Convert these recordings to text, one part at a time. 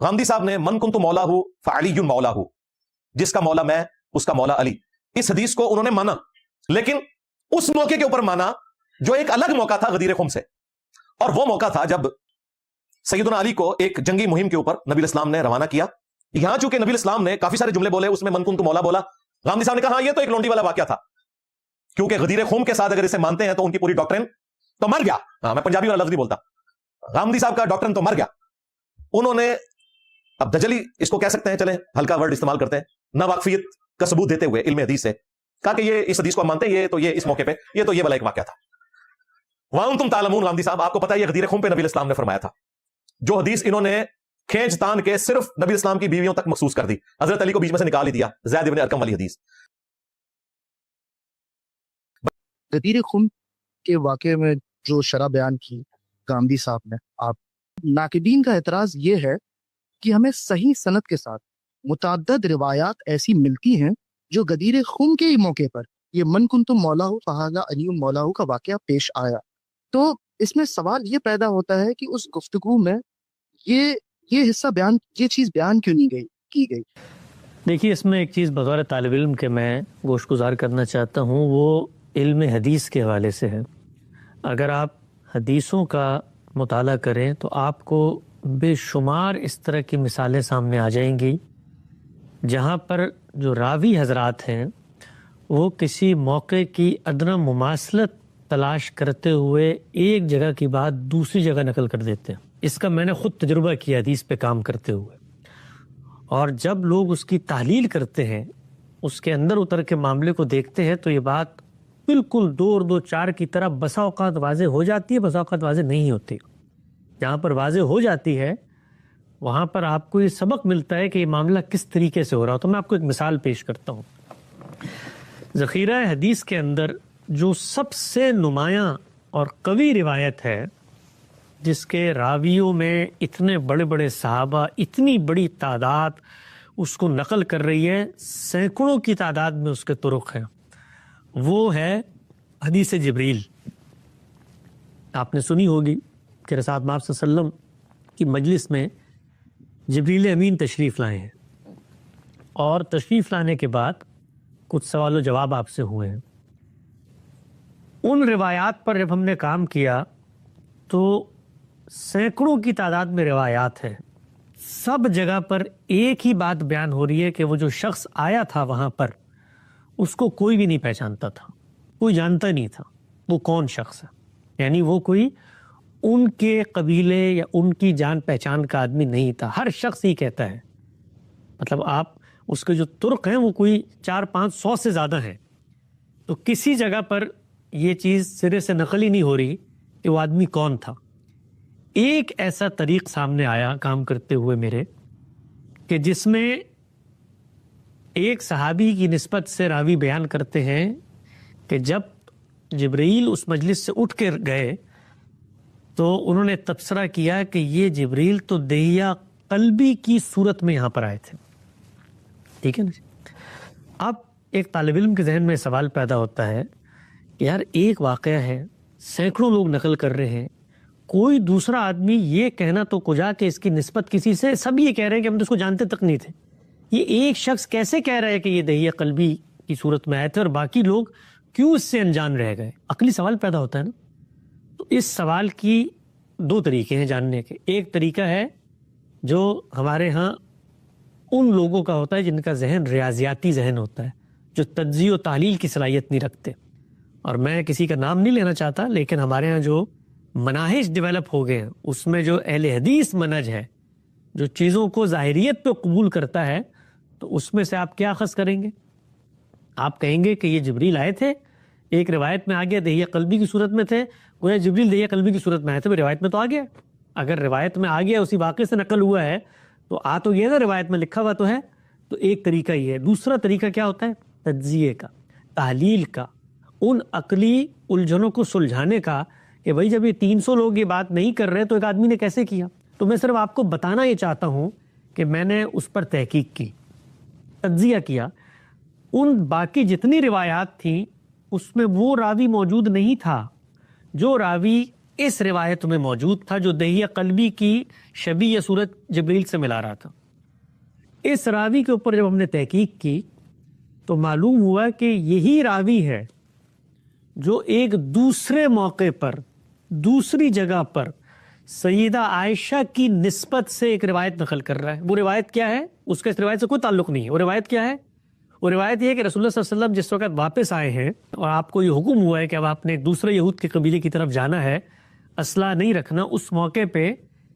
غامدی صاحب نے من کنت مولا ہوں فعلی مولا ہوں، جس کا مولا میں اس کا مولا علی، اس حدیث کو انہوں نے مانا، لیکن اس موقع کے اوپر مانا جو ایک الگ موقع تھا غدیر خم سے، اور وہ موقع تھا جب سیدنا علی کو ایک جنگی مہم کے اوپر نبی الاسلام نے روانہ کیا۔ یہاں چونکہ نبی الاسلام نے کافی سارے جملے بولے، اس میں من کنت مولا بولا، غامدی صاحب نے کہا ہاں یہ تو ایک لونڈی والا واقعہ تھا، کیونکہ غدیر خم کے ساتھ اگر اسے مانتے ہیں تو ان کی پوری ڈاکٹرن تو مر گیا۔ میں پنجابی والا لفظ نہیں بولتا، غامدی صاحب کا ڈاکٹرن تو مر گیا۔ انہوں نے اب دجلی اس کو کہہ سکتے ہیں، چلیں ہلکا ورڈ استعمال کرتے ہیں، نا واقفیت کا ثبوت دیتے ہوئے علم حدیث سے کہا کہ یہ اس حدیث کو ہم مانتے ہیں، یہ اس موقع پہ یہ والا ایک واقعہ تھا۔ وانتم تعلمون، غامدی صاحب آپ کو پتہ ہے یہ غدیر خم پہ نبی الاسلام نے فرمایا تھا، جو حدیث انہوں نے کھینچ تان کے صرف نبی اسلام کی بیویوں تک مخصوص کر دی، حضرت علی کو بیچ میں سے نکال ہی دیا، زید ابن ارقم والی حدیث۔ غدیر خم کے واقعے میں جو شرح بیان کی غامدی صاحب نے، آپ ناقدین کا اعتراض یہ ہے کہ ہمیں صحیح سند کے ساتھ متعدد روایات ایسی ملتی ہیں جو غدیر خم کے موقع پر یہ من کنتم مولا ہو فہذا علی مولا ہو کا واقعہ پیش آیا۔ تو اس میں سوال یہ پیدا ہوتا ہے کہ اس گفتگو میں یہ حصہ بیان، یہ چیز بیان کیوں نہیں کی گئی؟ دیکھیے اس میں ایک چیز بطور طالب علم کے میں گوش گزار کرنا چاہتا ہوں، وہ علم حدیث کے حوالے سے ہے۔ اگر آپ حدیثوں کا مطالعہ کریں تو آپ کو بے شمار اس طرح کی مثالیں سامنے آ جائیں گی جہاں پر جو راوی حضرات ہیں وہ کسی موقع کی ادنیٰ مماثلت تلاش کرتے ہوئے ایک جگہ کی بات دوسری جگہ نقل کر دیتے ہیں۔ اس کا میں نے خود تجربہ کیا حدیث پہ کام کرتے ہوئے، اور جب لوگ اس کی تحلیل کرتے ہیں، اس کے اندر اتر کے معاملے کو دیکھتے ہیں، تو یہ بات بالکل دو اور دو چار کی طرح بسا اوقات واضح ہو جاتی ہے، بسا اوقات واضح نہیں ہوتی۔ جہاں پر واضح ہو جاتی ہے وہاں پر آپ کو یہ سبق ملتا ہے کہ یہ معاملہ کس طریقے سے ہو رہا ہو۔ تو میں آپ کو ایک مثال پیش کرتا ہوں۔ ذخیرہ حدیث کے اندر جو سب سے نمایاں اور قوی روایت ہے، جس کے راویوں میں اتنے بڑے بڑے صحابہ، اتنی بڑی تعداد اس کو نقل کر رہی ہے، سینکڑوں کی تعداد میں اس کے طرق ہیں، وہ ہے حدیث جبریل۔ آپ نے سنی ہوگی کہ رسول اللہ صلی اللہ علیہ وسلم کی مجلس میں جبریل امین تشریف لائے ہیں، اور تشریف لانے کے بعد کچھ سوال و جواب آپ سے ہوئے ہیں۔ ان روایات پر جب ہم نے کام کیا تو سینکڑوں کی تعداد میں روایات ہیں، سب جگہ پر ایک ہی بات بیان ہو رہی ہے کہ وہ جو شخص آیا تھا وہاں پر اس کو کوئی بھی نہیں پہچانتا تھا، کوئی جانتا نہیں تھا وہ کون شخص ہے، یعنی وہ کوئی ان کے قبیلے یا ان کی جان پہچان کا آدمی نہیں تھا۔ ہر شخص ہی کہتا ہے، مطلب آپ اس کے جو طرق ہیں وہ کوئی 400-500 سے زیادہ ہیں، تو کسی جگہ پر یہ چیز سرے سے نقل ہی نہیں ہو رہی کہ وہ آدمی کون تھا۔ ایک ایسا طریق سامنے آیا کام کرتے ہوئے میرے کہ جس میں ایک صحابی کی نسبت سے راوی بیان کرتے ہیں کہ جب جبرائیل اس مجلس سے اٹھ کر گئے تو انہوں نے تبصرہ کیا کہ یہ جبریل تو دہیہ قلبی کی صورت میں یہاں پر آئے تھے۔ ٹھیک ہے نا؟ اب ایک طالب علم کے ذہن میں سوال پیدا ہوتا ہے کہ یار ایک واقعہ ہے، سینکڑوں لوگ نقل کر رہے ہیں، کوئی دوسرا آدمی یہ کہنا تو کجا کہ اس کی نسبت کسی سے، سب یہ کہہ رہے ہیں کہ ہم تو اس کو جانتے تک نہیں تھے، یہ ایک شخص کیسے کہہ رہا ہے کہ یہ دہیہ قلبی کی صورت میں آئے تھے اور باقی لوگ کیوں اس سے انجان رہ گئے؟ عقلی سوال پیدا ہوتا ہے نا۔ تو اس سوال کی دو طریقے ہیں جاننے کے۔ ایک طریقہ ہے جو ہمارے ہاں ان لوگوں کا ہوتا ہے جن کا ذہن ریاضیاتی ذہن ہوتا ہے، جو تجزیہ و تحلیل کی صلاحیت نہیں رکھتے، اور میں کسی کا نام نہیں لینا چاہتا، لیکن ہمارے ہاں جو مناہج ڈیولپ ہو گئے ہیں اس میں جو اہل حدیث منہج ہے، جو چیزوں کو ظاہریت پہ قبول کرتا ہے، تو اس میں سے آپ کیا اخذ کریں گے؟ آپ کہیں گے کہ یہ جبریل آئے تھے، ایک روایت میں آ گیا دہیہ قلبی کی صورت میں تھے، گویا جبریل دہیہ قلبی کی صورت میں آئے تھے، روایت میں تو آ گیا۔ اگر روایت میں آ گیا، اسی واقعے سے نقل ہوا ہے، تو آ تو یہ نا روایت میں لکھا ہوا تو ہے۔ تو ایک طریقہ یہ ہے۔ دوسرا طریقہ کیا ہوتا ہے؟ تجزیے کا، تحلیل کا، ان عقلی الجھنوں کو سلجھانے کا کہ بھائی جب یہ 300 لوگ یہ بات نہیں کر رہے تو ایک آدمی نے کیسے کیا؟ تو میں صرف آپ کو بتانا یہ چاہتا ہوں کہ میں نے اس پر تحقیق کی، تجزیہ کیا، ان باقی جتنی روایات تھیں اس میں وہ راوی موجود نہیں تھا جو راوی اس روایت میں موجود تھا جو دہیہ قلبی کی شبیہ صورت جبریل سے ملا رہا تھا. اس راوی کے اوپر جب ہم نے تحقیق کی تو معلوم ہوا کہ یہی راوی ہے جو ایک دوسرے موقع پر دوسری جگہ پر سیدہ عائشہ کی نسبت سے ایک روایت نقل کر رہا ہے. وہ روایت کیا ہے؟ اس کا اس روایت سے کوئی تعلق نہیں ہے. وہ روایت کیا ہے؟ وہ روایت یہ ہے کہ رسول اللہ صلی اللہ علیہ وسلم جس وقت واپس آئے ہیں اور آپ کو یہ حکم ہوا ہے کہ اب آپ نے ایک دوسرے یہود کے قبیلے کی طرف جانا ہے، اسلحہ نہیں رکھنا، اس موقع پہ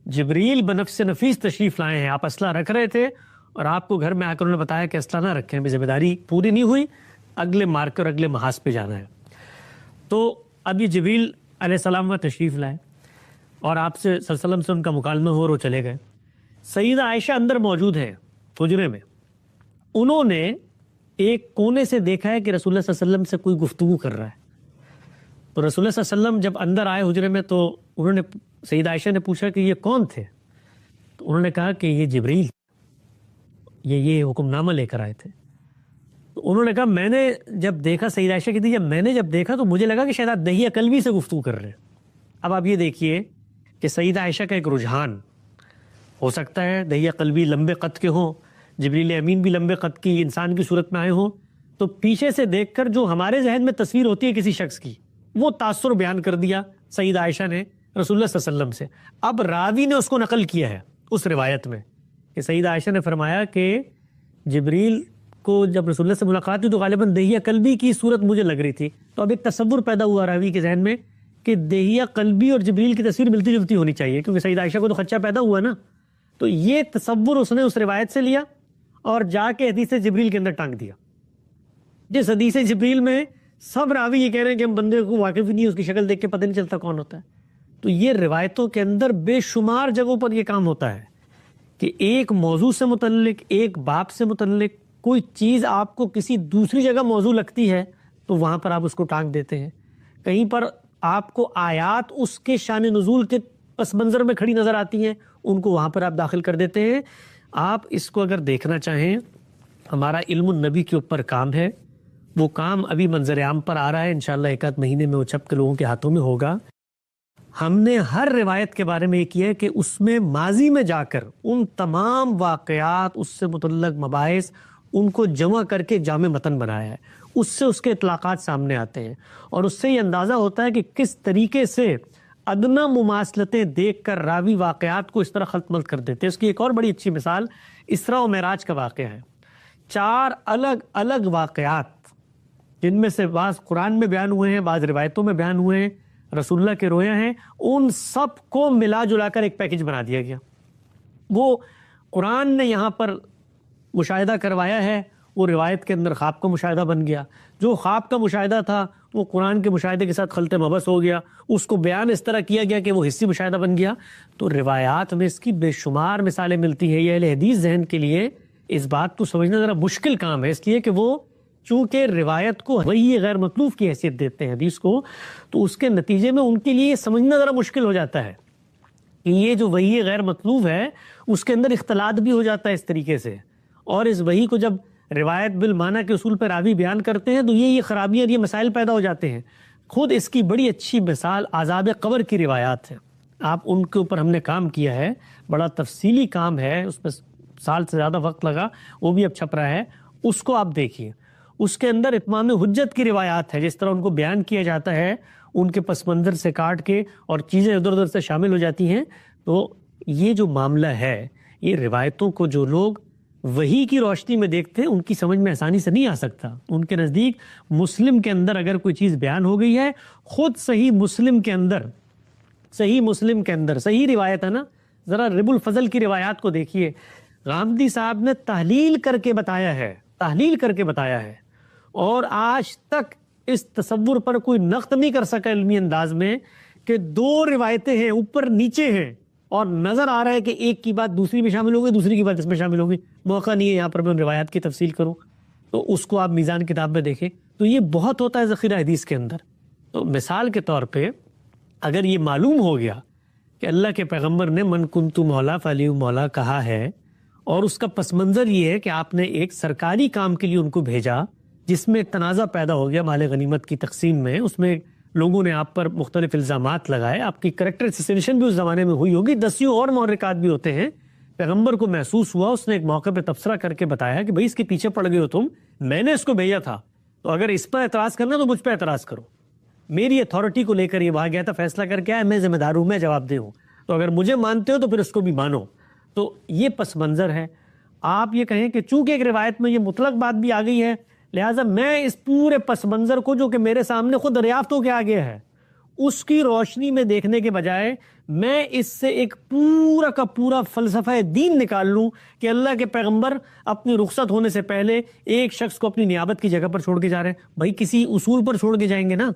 جبریل بنفس نفیس تشریف لائے ہیں. آپ اسلحہ رکھ رہے تھے اور آپ کو گھر میں آ کر انہوں نے بتایا کہ اسلحہ نہ رکھیں، ذمہ داری پوری نہیں ہوئی، اگلے مارکر اگلے محاذ پہ جانا ہے. تو اب یہ جبریل علیہ السلام کا تشریف لائے اور آپ سے صلی اللہ علیہ وسلم سے ان کا مکالمہ ہو اور وہ چلے گئے. سیدہ عائشہ اندر موجود ہے حجرے میں. انہوں نے ایک کونے سے دیکھا ہے کہ رسول اللہ صلی اللہ علیہ وسلم سے کوئی گفتگو کر رہا ہے. تو رسول اللہ صلی اللہ علیہ وسلم جب اندر آئے حجرے میں تو انہوں نے سیدہ عائشہ نے پوچھا کہ یہ کون تھے؟ تو انہوں نے کہا کہ یہ جبریل، یہ حکم نامہ لے کر آئے تھے. تو انہوں نے کہا میں نے جب دیکھا، سیدہ عائشہ کی جب میں نے جب دیکھا تو مجھے لگا کہ شاید آپ دہیہ قلبی سے گفتگو کر رہے ہیں. اب آپ یہ دیکھیے کہ سیدہ عائشہ کا ایک رجحان ہو سکتا ہے دہیہ قلبی لمبے قد کے ہوں، جبریل امین بھی لمبے قد کی انسان کی صورت میں آئے ہوں، تو پیچھے سے دیکھ کر جو ہمارے ذہن میں تصویر ہوتی ہے کسی شخص کی، وہ تاثر بیان کر دیا سیدہ عائشہ نے رسول اللہ صلی اللہ علیہ وسلم سے. اب راوی نے اس کو نقل کیا ہے اس روایت میں کہ سیدہ عائشہ نے فرمایا کہ جبریل کو جب رسول اللہ سے ملاقات ہوئی تو غالباً دہیہ قلبی کی صورت مجھے لگ رہی تھی. تو اب ایک تصور پیدا ہوا راوی کے ذہن میں کہ دہیہ قلبی اور جبریل کی تصویر ملتی جلتی ہونی چاہیے، کیونکہ سیدہ عائشہ کو تو خدشہ پیدا ہوا نا. تو یہ تصور اس نے اس روایت سے لیا اور جا کے حدیث جبریل کے اندر ٹانگ دیا. جس حدیث جبریل میں سب راوی یہ کہہ رہے ہیں کہ ہم بندے کو واقف ہی نہیں، اس کی شکل دیکھ کے پتہ نہیں چلتا کون ہوتا ہے. تو یہ روایتوں کے اندر بے شمار جگہوں پر یہ کام ہوتا ہے کہ ایک موضوع سے متعلق، ایک باب سے متعلق کوئی چیز آپ کو کسی دوسری جگہ موضوع لگتی ہے تو وہاں پر آپ اس کو ٹانگ دیتے ہیں. کہیں پر آپ کو آیات اس کے شان نزول کے پس منظر میں کھڑی نظر آتی ہیں، ان کو وہاں پر آپ داخل کر دیتے ہیں. آپ اس کو اگر دیکھنا چاہیں، ہمارا علم النبی کے اوپر کام ہے، وہ کام ابھی منظر عام پر آ رہا ہے، انشاءاللہ ایک آدھ مہینے میں وہ چھپ کے لوگوں کے ہاتھوں میں ہوگا. ہم نے ہر روایت کے بارے میں یہ کیا ہے کہ اس میں ماضی میں جا کر ان تمام واقعات، اس سے متعلق مباحث، ان کو جمع کر کے جامع متن بنایا ہے. اس سے اس کے اطلاقات سامنے آتے ہیں اور اس سے یہ اندازہ ہوتا ہے کہ کس طریقے سے ادنا مماثلتیں دیکھ کر راوی واقعات کو اس طرح خلط ملط کر دیتے ہیں. اس کی ایک اور بڑی اچھی مثال اسراء و معراج کا واقعہ ہے. 4 الگ الگ واقعات جن میں سے بعض قرآن میں بیان ہوئے ہیں، بعض روایتوں میں بیان ہوئے ہیں، رسول اللہ کے رویا ہیں، ان سب کو ملا جلا کر ایک پیکج بنا دیا گیا. وہ قرآن نے یہاں پر مشاہدہ کروایا ہے، وہ روایت کے اندر خواب کا مشاہدہ بن گیا. جو خواب کا مشاہدہ تھا وہ قرآن کے مشاہدے کے ساتھ خلط مبس ہو گیا، اس کو بیان اس طرح کیا گیا کہ وہ حصی مشاہدہ بن گیا. تو روایات میں اس کی بے شمار مثالیں ملتی ہیں. یہ اہل حدیث ذہن کے لیے اس بات کو سمجھنا ذرا مشکل کام ہے، اس لیے کہ وہ چونکہ روایت کو وحی غیر مطلوب کی حیثیت دیتے ہیں حدیث کو، تو اس کے نتیجے میں ان کے لیے یہ سمجھنا ذرا مشکل ہو جاتا ہے کہ یہ جو وحی غیر مطلوب ہے اس کے اندر اختلاط بھی ہو جاتا ہے اس طریقے سے. اور اس وحی کو جب روایت بالمعنی کے اصول پر راوی بیان کرتے ہیں تو یہ خرابیاں اور یہ مسائل پیدا ہو جاتے ہیں. خود اس کی بڑی اچھی مثال عذاب قبر کی روایات ہے. آپ ان کے اوپر ہم نے کام کیا ہے، بڑا تفصیلی کام ہے، اس میں سال سے زیادہ وقت لگا، وہ بھی اب چھپ رہا ہے، اس کو آپ دیکھیے. اس کے اندر اتمام حجت کی روایات ہے، جس طرح ان کو بیان کیا جاتا ہے ان کے پس منظر سے کاٹ کے اور چیزیں ادھر ادھر سے شامل ہو جاتی ہیں. تو یہ جو معاملہ ہے، یہ روایتوں کو جو لوگ وحی کی روشنی میں دیکھتے ہیں ان کی سمجھ میں آسانی سے نہیں آ سکتا. ان کے نزدیک مسلم کے اندر اگر کوئی چیز بیان ہو گئی ہے، خود صحیح مسلم کے اندر صحیح روایت ہے نا، ذرا رب الفضل کی روایات کو دیکھیے. غامدی صاحب نے تحلیل کر کے بتایا ہے اور آج تک اس تصور پر کوئی نقد نہیں کر سکا علمی انداز میں کہ 2 روایتیں ہیں، اوپر نیچے ہیں، اور نظر آ رہا ہے کہ ایک کی بات دوسری میں شامل ہوگی، دوسری کی بات اس میں شامل ہوگی. موقع نہیں ہے یہاں پر میں ان روایات کی تفصیل کروں، تو اس کو آپ میزان کتاب میں دیکھیں. تو یہ بہت ہوتا ہے ذخیرہ حدیث کے اندر. تو مثال کے طور پہ اگر یہ معلوم ہو گیا کہ اللہ کے پیغمبر نے من کنت مولا فعلی مولا کہا ہے، اور اس کا پس منظر یہ ہے کہ آپ نے ایک سرکاری کام کے لیے ان کو بھیجا جس میں تنازع پیدا ہو گیا مال غنیمت کی تقسیم میں، اس میں لوگوں نے آپ پر مختلف الزامات لگائے, آپ کی کریکٹر اسیسینیشن بھی اس زمانے میں ہوئی ہوگی, 10 اور محرکات بھی ہوتے ہیں. پیغمبر کو محسوس ہوا, اس نے ایک موقع پہ تبصرہ کر کے بتایا کہ بھئی اس کے پیچھے پڑ گئے ہو تم, میں نے اس کو بھیجا تھا, تو اگر اس پر اعتراض کرنا تو مجھ پہ اعتراض کرو. میری اتھارٹی کو لے کر یہ وہاں گیا تھا, فیصلہ کر کے آیا, میں ذمہ دار ہوں, میں جواب دہ ہوں, تو اگر مجھے مانتے ہو تو پھر اس کو بھی مانو. تو یہ پس منظر ہے. آپ یہ کہیں کہ چونکہ ایک روایت میں یہ مطلق بات بھی آ گئی ہے, لہٰذا میں اس پورے پس منظر کو جو کہ میرے سامنے خود دریافت ہو کے آ گیا ہے, اس کی روشنی میں دیکھنے کے بجائے میں اس سے ایک پورا کا پورا فلسفہ دین نکال لوں کہ اللہ کے پیغمبر اپنی رخصت ہونے سے پہلے ایک شخص کو اپنی نیابت کی جگہ پر چھوڑ کے جا رہے ہیں. بھائی کسی اصول پر چھوڑ کے جائیں گے نا,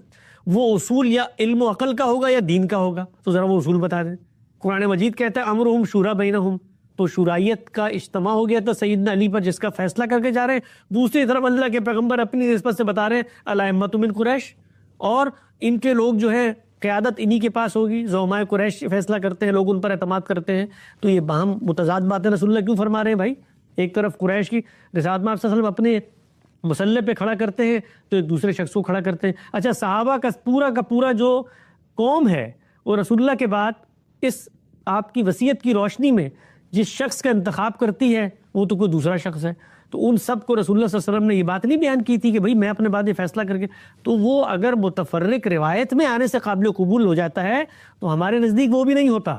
وہ اصول یا علم و عقل کا ہوگا یا دین کا ہوگا, تو ذرا وہ اصول بتا دیں. قرآن مجید کہتا ہے امرہم شورا بینہم, تو شورائیت کا اجتماع ہو گیا تھا سیدنا علی پر جس کا فیصلہ کر کے جا رہے ہیں. دوسری طرف اللہ کے پیغمبر اپنی نسبت سے بتا رہے ہیں الائمۃ من قریش, اور ان کے لوگ جو ہے قیادت انہی کے پاس ہوگی, زعماء قریش فیصلہ کرتے ہیں, لوگ ان پر اعتماد کرتے ہیں. تو یہ باہم متضاد باتیں رسول اللہ کیوں فرما رہے ہیں بھائی؟ ایک طرف قریش کی رسالت میں آپ صلی اللہ علیہ وسلم اپنے مسلح پہ کھڑا کرتے ہیں, تو ایک دوسرے شخص کو کھڑا کرتے ہیں. اچھا صحابہ کا پورا جو قوم ہے وہ رسول اللہ کے بعد اس آپ کی وصیت کی روشنی میں جس شخص کا انتخاب کرتی ہے وہ تو کوئی دوسرا شخص ہے. تو ان سب کو رسول اللہ صلی اللہ علیہ وسلم نے یہ بات نہیں بیان کی تھی کہ بھئی میں اپنے بعد یہ فیصلہ کر کے, تو وہ اگر متفرق روایت میں آنے سے قابل قبول ہو جاتا ہے تو ہمارے نزدیک وہ بھی نہیں ہوتا.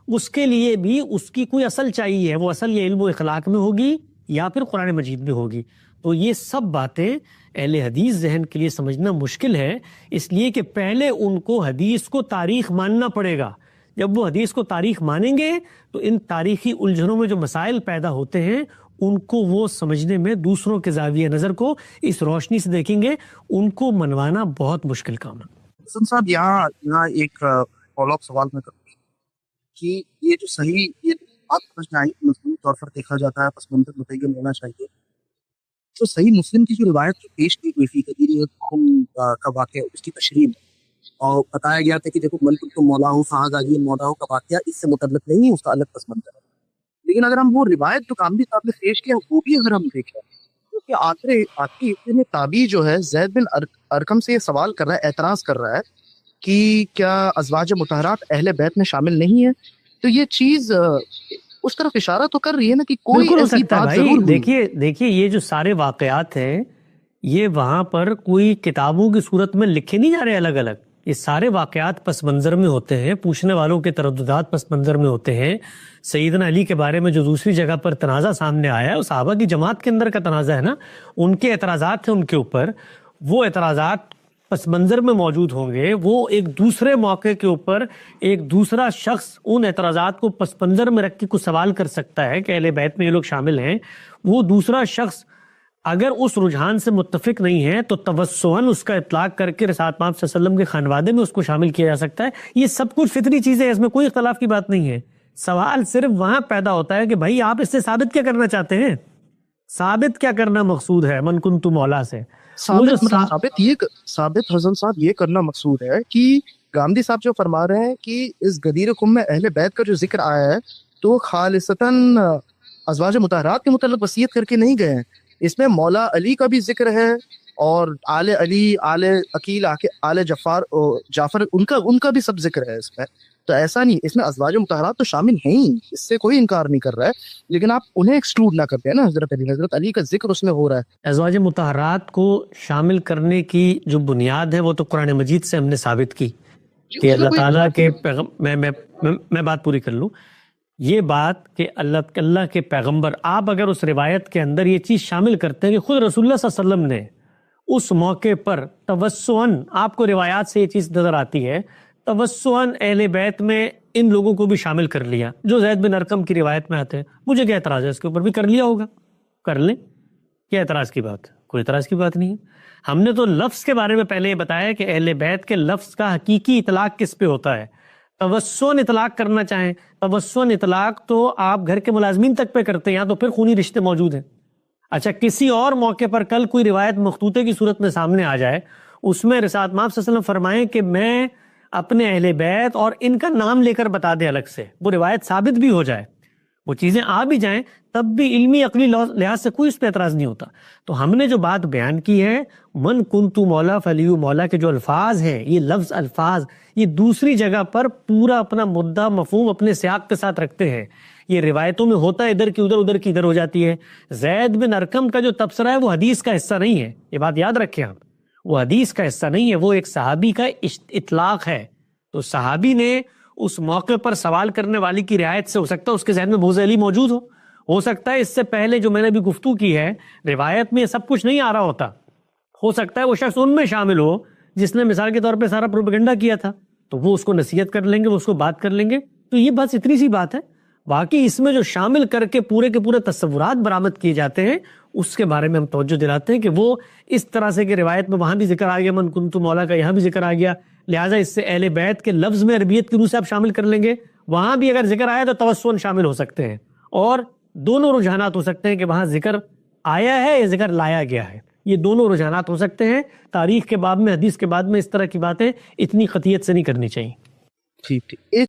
اس کے لیے بھی اس کی کوئی اصل چاہیے, وہ اصل یہ علم و اخلاق میں ہوگی یا پھر قرآن مجید میں ہوگی. تو یہ سب باتیں اہل حدیث ذہن کے لیے سمجھنا مشکل ہے, اس لیے کہ پہلے ان کو حدیث کو تاریخ ماننا پڑے گا. جب وہ حدیث کو تاریخ مانیں گے تو ان تاریخی الجھنوں میں جو مسائل پیدا ہوتے ہیں ان کو وہ سمجھنے میں دوسروں کے زاویہ نظر کو اس روشنی سے دیکھیں گے, ان کو منوانا بہت مشکل کام ہے. حسن صاحب یہاں ایک فالو اپ سوال میں کروں کہ یہ جو صحیح یہ بات سمجھ میں آئی مضمون طور پر دیکھا جاتا ہے, پس منظر متعین ہونا چاہیے. تو صحیح مسلم کی جو روایت جو پیش کی گئی تھی غدیر خم کا واقعہ, اس کی تشریح میں اور بتایا گیا تھا کہ دیکھو من کنت مولا ہوں فہذا علی مولا ہوں کا واقعہ اس سے متعلق نہیں ہے, اس کا الگ پس منظر ہے. لیکن اگر ہم وہ روایت جو کاملی صاحب نے پیش کیا وہ بھی اگر ہم دیکھیں کہ آخری ابن تابی جو ہے زید بن ارقم سے یہ سوال کر رہا ہے, اعتراض کر رہا ہے کہ کیا ازواج مطہرات اہل بیت میں شامل نہیں ہے, تو یہ چیز اس طرف اشارہ تو کر رہی ہے نا کہ کوئی ایسی بات ضرور ہوئی. دیکھیے یہ جو سارے واقعات ہیں یہ وہاں پر کوئی کتابوں کی صورت میں لکھے نہیں جا رہے الگ الگ, یہ سارے واقعات پس منظر میں ہوتے ہیں, پوچھنے والوں کے ترددات پس منظر میں ہوتے ہیں. سیدنا علی کے بارے میں جو دوسری جگہ پر تنازع سامنے آیا ہے وہ صحابہ کی جماعت کے اندر کا تنازع ہے نا, ان کے اعتراضات ہیں ان کے اوپر, وہ اعتراضات پس منظر میں موجود ہوں گے. وہ ایک دوسرے موقع کے اوپر ایک دوسرا شخص ان اعتراضات کو پس منظر میں رکھ کے کچھ سوال کر سکتا ہے کہ اہل بیت میں یہ لوگ شامل ہیں. وہ دوسرا شخص اگر اس رجحان سے متفق نہیں ہے تو توسعاً اس کا اطلاق کر کے رسالت پاک صلی اللہ علیہ وسلم کے خانوادے میں اس کو شامل کیا جا سکتا ہے. یہ سب کچھ فطری چیزیں ہیں, اس میں کوئی اختلاف کی بات نہیں ہے. سوال صرف وہاں پیدا ہوتا ہے کہ بھائی آپ اس سے ثابت کیا کرنا چاہتے ہیں, ثابت کیا کرنا مقصود ہے من کنت مولا سے. ثابت حسن صاحب یہ کرنا مقصود ہے کہ گاندھی صاحب جو فرما رہے ہیں کہ اس غدیر خم میں اہل بیت کا جو ذکر آیا ہے تو خالصتاً ازواج مطہرات کے متعلق وصیت کر کے نہیں گئے ہیں, اس میں مولا علی کا بھی ذکر ہے اور آل علی, آل عقیل, آل جعفر ان کا بھی سب ذکر ہے اس میں. تو ایسا نہیں, اس میں ازواج مطہرات تو شامل ہیں ہی, اس سے کوئی انکار نہیں کر رہا ہے, لیکن آپ انہیں ایکسکلوڈ نہ کرتے ہیں نا. حضرت علی کا ذکر اس میں ہو رہا ہے. ازواج مطہرات کو شامل کرنے کی جو بنیاد ہے وہ تو قرآن مجید سے ہم نے ثابت کی کہ اللہ تعالیٰ کے میں بات پوری کر لوں. یہ بات کہ اللہ کے پیغمبر, آپ اگر اس روایت کے اندر یہ چیز شامل کرتے ہیں کہ خود رسول اللہ صلی اللہ علیہ وسلم نے اس موقع پر توسعاً, آپ کو روایات سے یہ چیز نظر آتی ہے, توسعاً اہل بیت میں ان لوگوں کو بھی شامل کر لیا جو زید بن ارقم کی روایت میں آتے ہیں. مجھے کیا اعتراض ہے, اس کے اوپر بھی کر لیا ہوگا, کر لیں, کیا اعتراض کی بات ہے؟ کوئی اعتراض کی بات نہیں ہے. ہم نے تو لفظ کے بارے میں پہلے یہ بتایا کہ اہل بیت کے لفظ کا حقیقی اطلاق کس پہ ہوتا ہے. توسعاً اطلاق کرنا چاہیں, توسعاً اطلاق تو آپ گھر کے ملازمین تک پہ کرتے ہیں, یا تو پھر خونی رشتے موجود ہیں. اچھا کسی اور موقع پر کل کوئی روایت مخطوطے کی صورت میں سامنے آ جائے, اس میں رسالت مآب صلی اللہ علیہ وسلم فرمائیں کہ میں اپنے اہل بیت اور ان کا نام لے کر بتا دیں الگ سے, وہ روایت ثابت بھی ہو جائے, وہ چیزیں آ بھی جائیں تب بھی علمی عقلی لحاظ سے کوئی اس پہ اعتراض نہیں ہوتا. تو ہم نے جو بات بیان کی ہے من کنت مولا فلی مولا کے جو الفاظ ہیں، یہ لفظ الفاظ یہ دوسری جگہ پر پورا اپنا مدعا مفہوم اپنے سیاق کے ساتھ رکھتے ہیں. یہ روایتوں میں ہوتا ہے ادھر کی ادھر، ادھر کی ادھر ہو جاتی ہے. زید بن ارقم کا جو تبصرہ ہے وہ حدیث کا حصہ نہیں ہے، یہ بات یاد رکھیں آپ، وہ حدیث کا حصہ نہیں ہے، وہ ایک صحابی کا اطلاق ہے. تو صحابی نے اس موقع پر سوال کرنے والی کی رعایت سے ہو سکتا ہے اس کے ذہن میں بوز علی موجود ہو سکتا ہے اس سے پہلے جو میں نے بھی گفتگو کی ہے روایت میں یہ سب کچھ نہیں آ رہا ہوتا، ہو سکتا ہے وہ شخص ان میں شامل ہو جس نے مثال کے طور پہ سارا پروپیگنڈا کیا تھا، تو وہ اس کو نصیحت کر لیں گے، وہ اس کو بات کر لیں گے. تو یہ بس اتنی سی بات ہے. باقی اس میں جو شامل کر کے پورے کے پورے تصورات برآمد کیے جاتے ہیں اس کے بارے میں ہم توجہ دلاتے ہیں کہ وہ اس طرح سے کہ روایت میں وہاں بھی ذکر آ گیا من کنت مولا کا، یہاں بھی ذکر آ گیا، لہٰذا اس سے اہل بیت کے لفظ میں عربیت کی روح سے آپ شامل کر لیں گے. وہاں بھی اگر ذکر آیا تو توسن شامل ہو سکتے ہیں، اور دونوں رجحانات ہو سکتے ہیں کہ وہاں ذکر آیا ہے یا ذکر لایا گیا ہے، یہ دونوں رجحانات ہو سکتے ہیں. تاریخ کے باب میں، حدیث کے باب میں اس طرح کی باتیں اتنی قطعیت سے نہیں کرنی چاہیے. ٹھیک. ایک